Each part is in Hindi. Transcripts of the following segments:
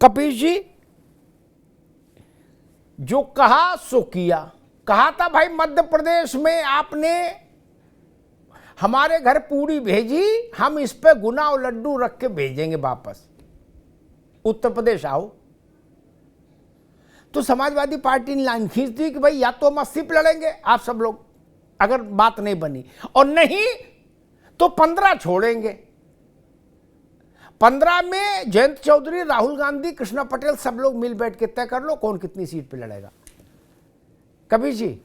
कपिल जी, जो कहा सो किया। कहा था भाई मध्य प्रदेश में आपने हमारे घर पूरी भेजी, हम इस पे गुना और लड्डू रख के भेजेंगे वापस, उत्तर प्रदेश आओ। तो समाजवादी पार्टी ने लाइन खींच दी कि भाई या तो हम 80 पे लड़ेंगे आप सब लोग, अगर बात नहीं बनी, और नहीं तो 15 छोड़ेंगे। 15 में जयंत चौधरी, राहुल गांधी, कृष्णा पटेल सब लोग मिल बैठ के तय कर लो कौन कितनी सीट पे लड़ेगा। कबीर जी,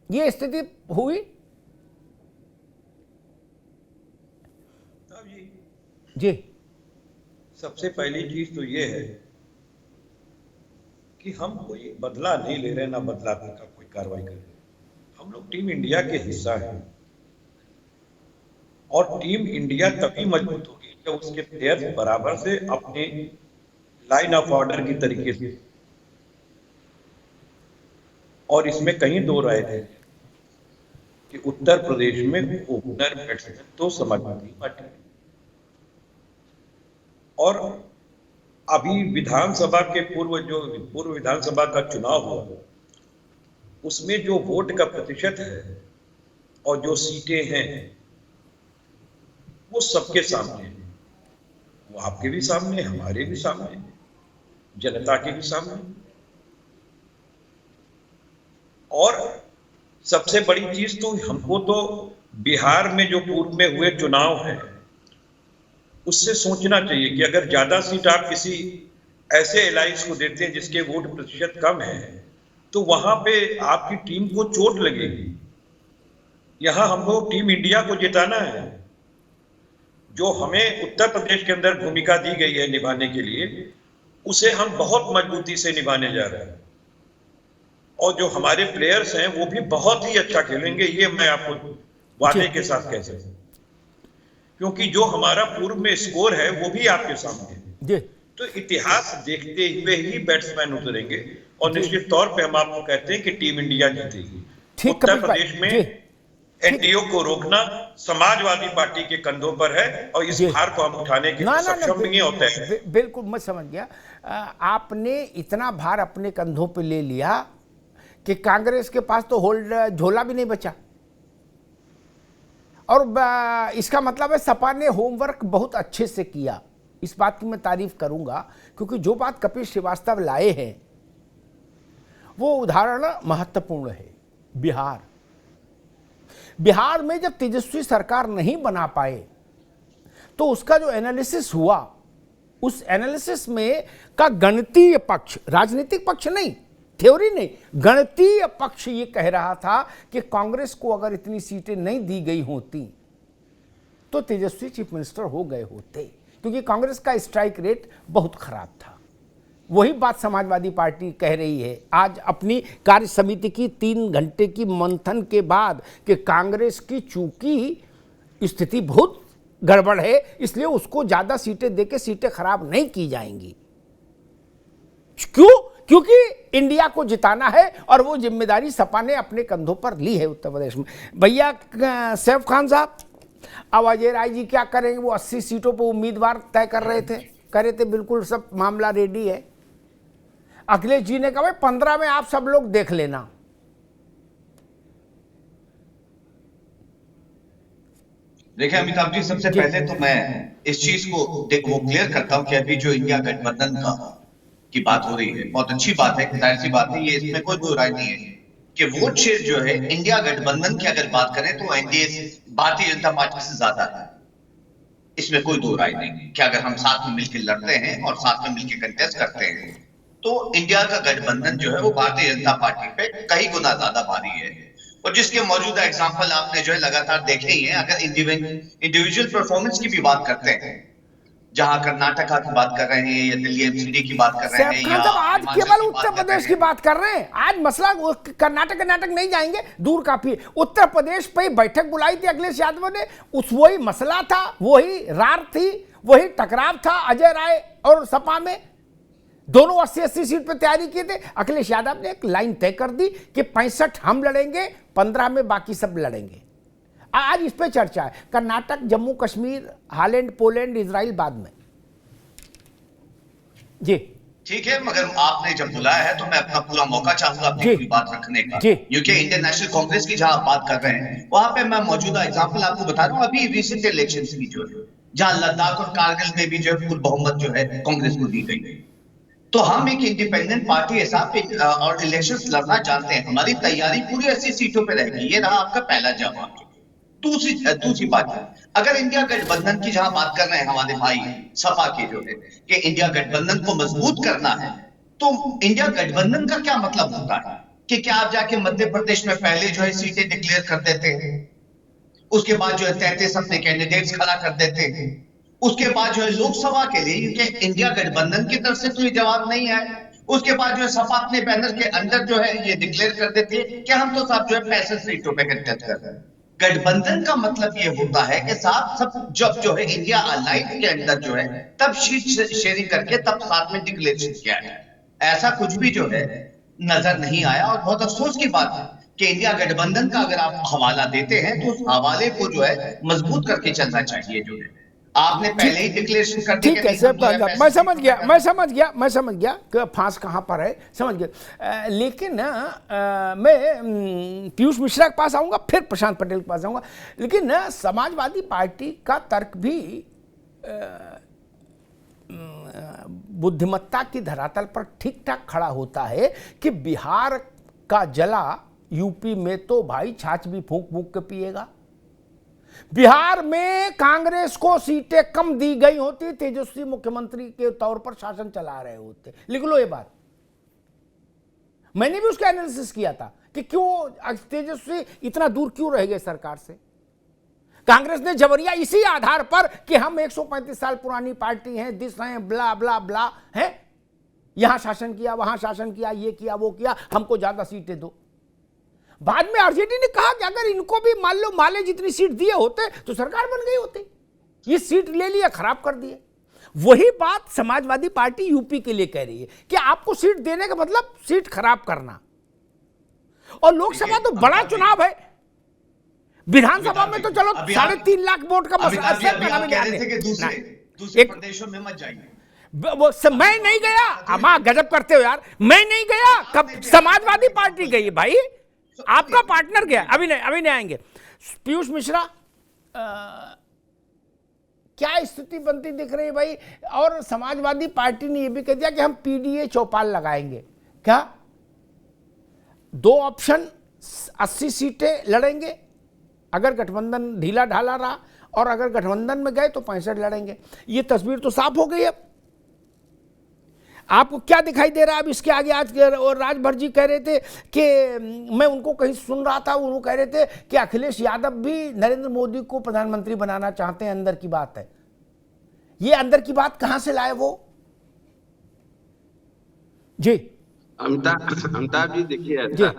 ये स्थिति हुई जी। सबसे पहली चीज तो ये है कि हम कोई बदला नहीं ले रहे, ना बदला का कोई कार्रवाई कर रहे। हम लोग टीम इंडिया के हिस्सा हैं और टीम इंडिया तभी मजबूत होगी जब उसके प्लेयर्स बराबर से अपने लाइन ऑफ ऑर्डर की तरीके से, और इसमें कहीं दो राय थे कि उत्तर प्रदेश में ओपनर बैट्समैन तो समाजवादी पार्टी, और अभी विधानसभा के पूर्व विधानसभा का चुनाव हुआ, उसमें जो वोट का प्रतिशत है और जो सीटें हैं वो सबके सामने है। वो आपके भी सामने, हमारे भी सामने, जनता के भी सामने। और सबसे बड़ी चीज तो हमको तो बिहार में जो पूर्व में हुए चुनाव है उससे सोचना चाहिए कि अगर ज्यादा सीट आप किसी ऐसे एलायंस को देते हैं जिसके वोट प्रतिशत कम है तो वहां पे आपकी टीम को चोट लगेगी। यहां हमको टीम इंडिया को जिताना है। जो हमें उत्तर प्रदेश के अंदर भूमिका दी गई है निभाने के लिए, उसे हम बहुत मजबूती से निभाने जा रहे हैं, और जो हमारे प्लेयर्स हैं वो भी बहुत ही अच्छा खेलेंगे, ये मैं आपको वादे के साथ कह सकता हूं, क्योंकि जो हमारा पूर्व में स्कोर है वो भी आपके सामने है। तो इतिहास देखते हुए ही बैट्समैन उतरेंगे और निश्चित तौर पे हम आपको कहते हैं कि टीम इंडिया जीतेगी। उत्तर प्रदेश में एनडीओ को रोकना समाजवादी पार्टी के कंधों पर है और इस भार को हम उठाने के लिए सक्षम नहीं होते हैं। बिल्कुल, मैं समझ गया। आपने इतना भार अपने कंधों पे ले लिया कि कांग्रेस के पास तो झोला भी नहीं बचा, और इसका मतलब है सपा ने होमवर्क बहुत अच्छे से किया। इस बात की मैं तारीफ करूंगा, क्योंकि जो बात कपिल श्रीवास्तव लाए हैं वो उदाहरण महत्वपूर्ण है। बिहार में जब तेजस्वी सरकार नहीं बना पाए तो उसका जो एनालिसिस हुआ, उस एनालिसिस में का गणितीय पक्ष, राजनीतिक पक्ष नहीं, थ्योरी नहीं, गणितीय पक्ष ये कह रहा था कि कांग्रेस को अगर इतनी सीटें नहीं दी गई होती तो तेजस्वी चीफ मिनिस्टर हो गए होते, क्योंकि कांग्रेस का स्ट्राइक रेट बहुत खराब था। वही बात समाजवादी पार्टी कह रही है आज अपनी कार्य समिति की 3 घंटे की मंथन के बाद कि कांग्रेस की चूंकि स्थिति बहुत गड़बड़ है इसलिए उसको ज्यादा सीटें देके सीटें खराब नहीं की जाएंगी। क्यों? क्योंकि इंडिया को जिताना है और वो जिम्मेदारी सपा ने अपने कंधों पर ली है उत्तर प्रदेश में। भैया सैफ खान साहब, अब अजय राय जी क्या करेंगे? वो 80 सीटों पर उम्मीदवार तय कर रहे थे, बिल्कुल सब मामला रेडी है। अखिलेश जी ने कहा भाई 15 में आप सब लोग देख लेना। देखिए अमिताभ जी, सबसे पहले तो मैं इस चीज को वो क्लियर करता हूं कि अभी जो इंडिया गठबंधन की बात हो रही है, बहुत अच्छी बात है, जाहिर सी बात है, ये इसमें कोई दो राय नहीं है कि वोट शेयर जो है इंडिया गठबंधन की अगर बात करें तो एनडीए भारतीय जनता पार्टी से ज्यादा है। इसमें कोई दो राय नहीं कि अगर हम साथ में मिलकर लड़ते हैं और साथ में मिलकर कंटेस्ट करते हैं तो इंडिया का गठबंधन जो है वो भारतीय जनता पार्टी पे कई गुना ज्यादा भारी है। और जिसके मौजूदा एग्जाम्पल आपने जो है लगातार देखे ही हैं। अगर इंडिविजुअल परफॉर्मेंस की भी बात करते हैं, जहां कर्नाटका की बात कर रहे हैं या दिल्ली एमसीडी की बात कर रहे हैं, या आज केवल उत्तर प्रदेश की बात कर रहे हैं। आज मसला कर्नाटक नहीं जाएंगे, दूर काफी है। उत्तर प्रदेश पे बैठक बुलाई थी अखिलेश यादव ने, वही मसला था, वही रार थी, वही टकराव था अजय राय और सपा में। दोनों 80-80 सीट पर तैयारी किए थे। अखिलेश यादव ने एक लाइन तय कर दी कि 65 हम लड़ेंगे, 15 में बाकी सब लड़ेंगे। आज इस पे चर्चा है। Karnataka, Jammu Kashmir, Holland, Poland, Israel बाद में। जी ठीक है, मगर आपने जब बुलाया है तो मैं अपना पूरा मौका चाहूंगा अपनी जी पूरी बात रखने का। जी यूके इंडियन नेशनल कांग्रेस की जहां आप बात कर रहे हैं, वहां पे मैं मौजूदा एग्जांपल आपको बता रहा हूं, अभी रिसेंट इलेक्शंस की जो है, जहां लद्दाख और कारगिल में भी जो है फुल बहुमत जो है कांग्रेस को दी गई। तो हम एक इंडिपेंडेंट पार्टी हिसाब और इलेक्शंस लड़ना चाहते हैं, हमारी तैयारी पूरी 80 सीटों पे रहेगी। ये रहा आपका पहला जवाब। दूसरी बात है, अगर इंडिया गठबंधन की जहां बात कर रहे हैं हमारे भाई सपा के जो है कि इंडिया गठबंधन को मजबूत करना है, तो इंडिया गठबंधन का क्या मतलब होता है कि क्या आप जाके मध्य प्रदेश में पहले जो है सीटें डिक्लेयर कर देते हैं, उसके बाद जो है 33 अपने कैंडिडेट्स खड़ा कर देते हैं, उसके बाद जो है लोकसभा के लिए क्योंकि इंडिया गठबंधन की तरफ से तो ये जवाब नहीं है, उसके बाद जो है सपा अपने बैनर के अंदर जो है ये डिक्लेयर कर देती है कि हम तो सब जो है 65 सीटों पे कंटेस्ट कर रहे हैं। गठबंधन का मतलब ये होता है कि साथ सब जब जो है इंडिया अलाइंस के अंदर जो है तब सीट शेयरिंग करके तब साथ में डिक्लेरेशन किया है। ऐसा कुछ भी जो है नजर नहीं आया और बहुत अफसोस की बात है कि इंडिया गठबंधन का अगर आप हवाला देते हैं तो उस हवाले को जो है मजबूत करके चलना चाहिए। जो है आपने पहले ही डिक्लेरेशन कर दी ठीक है सर, मैं समझ गया कि फांस कहाँ पर है, समझ गया। लेकिन मैं पीयूष मिश्रा के पास आऊँगा, फिर प्रशांत पटेल के पास आऊँगा। लेकिन समाजवादी पार्टी का तर्क भी बुद्धिमत्ता की धरातल पर ठीक ठाक खड़ा होता है कि बिहार का जला यूपी में तो भाई छाछ भी फूंक फूंक के पिएगा। बिहार में कांग्रेस को सीटें कम दी गई होती, तेजस्वी मुख्यमंत्री के तौर पर शासन चला रहे होते। लिख लो ये बात, मैंने भी उसका एनालिसिस किया था कि क्यों तेजस्वी इतना दूर क्यों रह गए सरकार से। कांग्रेस ने जबरिया इसी आधार पर कि हम 135 साल पुरानी पार्टी हैं, दिस हैं, ब्ला ब्ला ब्ला है, यहां शासन किया, वहां शासन किया, ये किया, वो किया, हमको ज्यादा सीटें दो। बाद में आरजेडी ने कहा कि अगर इनको भी मान लो माले जितनी सीट दिए होते तो सरकार बन गई होती, ये सीट ले लिया, खराब कर दिए। वही बात समाजवादी पार्टी यूपी के लिए कह रही है कि आपको सीट देने का मतलब सीट खराब करना। और लोकसभा तो बड़ा चुनाव है, विधानसभा में तो चलो 3.5 लाख वोट का मसला दूसरे प्रदेशों में मत जाइए। मैं नहीं गया, अमा गजब करते हो यार, मैं नहीं गया, कब समाजवादी पार्टी गई भाई, आपका पार्टनर गया। अभी नहीं आएंगे। पीयूष मिश्रा, क्या स्थिति बनती दिख रही है भाई? और समाजवादी पार्टी ने यह भी कह दिया कि हम पीडीए चौपाल लगाएंगे। क्या 2 ऑप्शन 80 सीटें लड़ेंगे अगर गठबंधन ढीला ढाला रहा, और अगर गठबंधन में गए तो 65 लड़ेंगे। ये तस्वीर तो साफ हो गई। अब आपको क्या दिखाई दे रहा है? अब इसके आगे आज और राजभर जी कह रहे थे कि मैं उनको कहीं सुन रहा था, वो कह रहे थे कि अखिलेश यादव भी नरेंद्र मोदी को प्रधानमंत्री बनाना चाहते हैं। अंदर की बात है, ये अंदर की बात कहां से लाए वो? जी अमिताभ जी, देखिए ऐसा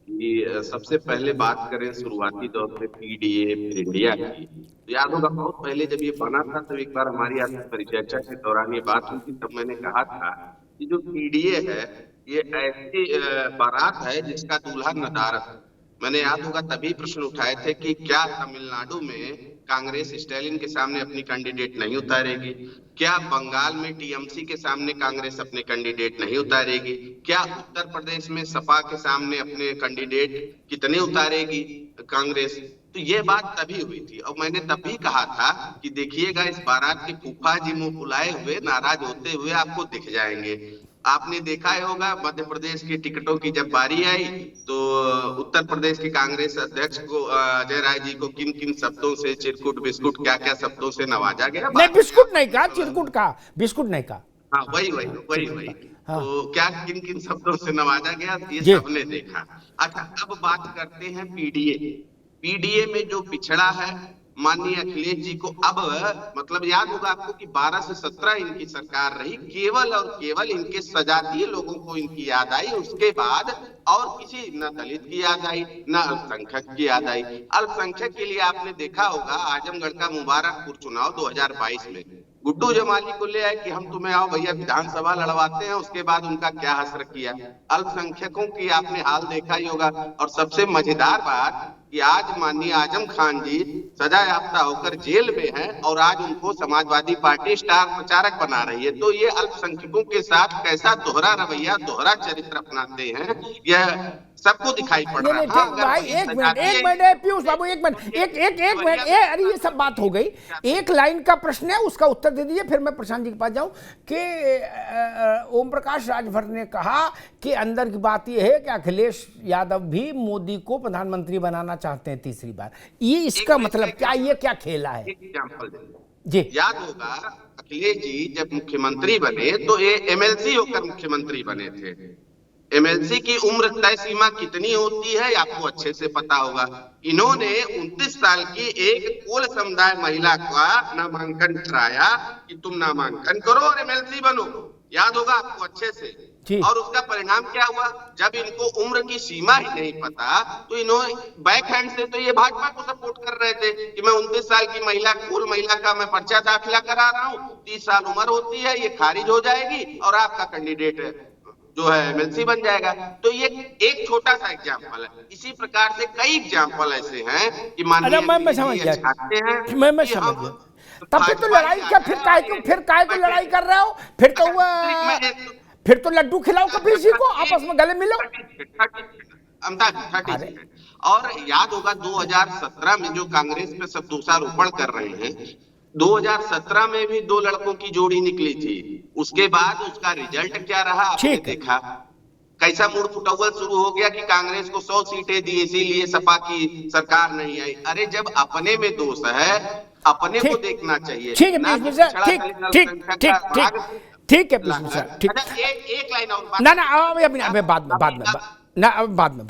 कि सबसे पहले बात करें शुरुआती दौर में पीडीए फिर इंडिया की, तो याद होगा बहुत पहले जब ये बना था तो एक बार हमारी आज परिचर्चा के दौरान ये बात हुई थी, तब मैंने कहा था कि जो पीडीए है ये ऐसी बारात है जिसका दूल्हा नदारत। मैंने याद होगा तभी प्रश्न उठाए थे कि क्या तमिलनाडु में कांग्रेस स्टालिन के सामने अपनी कैंडिडेट नहीं उतारेगी, क्या बंगाल में टीएमसी के सामने कांग्रेस अपने कैंडिडेट नहीं उतारेगी, क्या उत्तर प्रदेश में सपा के सामने अपने कैंडिडेट कितने उतारेगी कांग्रेस। तो ये बात तभी हुई थी और मैंने तभी कहा था कि देखिएगा इस बारात के फूफा जी मुंह फुलाए हुए नाराज होते हुए आपको दिख जाएंगे। आपने देखा ही होगा मध्य प्रदेश की टिकटों की जब बारी आई तो उत्तर प्रदेश के कांग्रेस अध्यक्ष को अजय राय जी को किन किन शब्दों से चिरकुट बिस्कुट क्या क्या शब्दों से नवाजा गया। नहीं, बिस्कुट नहीं कहा, चिरकुट कहा, बिस्कुट नहीं कहा। हाँ वही हाँ। तो क्या किन किन शब्दों से नवाजा गया ये सबने देखा। अच्छा, अब बात करते हैं पीडीए में जो पिछड़ा है माननीय अखिलेश जी को अब मतलब याद होगा आपको कि 12 से 17 इनकी सरकार रही, केवल और केवल इनके सजातीय लोगों को इनकी याद आई। उसके बाद और किसी न दलित की याद आई न अल्पसंख्यक की याद आई। अल्पसंख्यक के लिए आपने देखा होगा आजमगढ़ का मुबारकपुर चुनाव 2022 में गुड्डू जमाली को ले आए कि हम तुम्हें आओ भैया विधानसभा लड़वाते हैं, उसके बाद उनका क्या हसर किया। अल्पसंख्यकों की आपने हाल देखा ही होगा। और सबसे मजेदार बात कि आज माननीय आजम खान जी सजा याफ्ता होकर जेल में हैं और आज उनको समाजवादी पार्टी स्टार प्रचारक बना रही है। तो ये अल्पसंख्यकों के साथ कैसा दोहरा रवैया, दोहरा चरित्र अपनाते हैं, यह सबको दिखाई पड़ रहा है। ठीक भाई, एक मिनट पीयूष बाबू, एक मिनट, एक मिनट, अरे ये सब बात हो गई, एक लाइन का प्रश्न है, उसका उत्तर दे दीजिए, फिर मैं प्रशांत जी के पास जाऊं कि ओम प्रकाश राजभर ने कहा कि अंदर की बात यह है कि अखिलेश यादव भी मोदी को प्रधानमंत्री बनाना चाहते हैं तीसरी बार। ये इसका मतलब क्या, ये क्या खेला है? एग्जाम्पल जी, याद होगा अखिलेश जी जब मुख्यमंत्री बने तो ये एमएलसी होकर मुख्यमंत्री बने थे। एमएलसी की उम्र तय सीमा कितनी होती है आपको अच्छे से पता होगा। इन्होंने 29 साल की एक कोल समुदाय महिला का नामांकन कराया कि तुम नामांकन करो और एमएलसी बनो, याद होगा आपको अच्छे से। और उसका परिणाम क्या हुआ? जब इनको उम्र की सीमा ही नहीं पता तो इन्होंने बैक हैंड से तो ये भाजपा को सपोर्ट कर रहे थे कि मैं 29 साल की महिला, कोल महिला का मैं पर्चा दाखिला करा रहा हूँ, 30 साल उम्र होती है, ये खारिज हो जाएगी और आपका कैंडिडेट जो है एमएलसी बन जाएगा। तो ये एक छोटा सा एग्जाम्पल है। इसी प्रकार से कई एग्जाम्पल ऐसे हैं कि माननीय मैं समझ गया, मैं समझ गया। तब फिर तो लड़ाई क्या, फिर काय को लड़ाई कर रहे हो? फिर तो लड्डू खिलाओ कपिल सिंह को, आपस में गले मिलो। और याद होगा 2017 में जो कांग्रेस पे सब दोषारोपण कर रहे हैं, 2017 में भी 2 लड़कों की जोड़ी निकली थी। उसके बाद उसका रिजल्ट क्या रहा आपने देखा? कैसा मूड फुटौल शुरू हो गया कि कांग्रेस को 100 सीटें दी, इसीलिए सपा की सरकार नहीं आई। अरे जब अपने में दोष है, अपने को देखना चाहिए। ठीक है ठीक है ठीक। एक लाइन और ना बाद में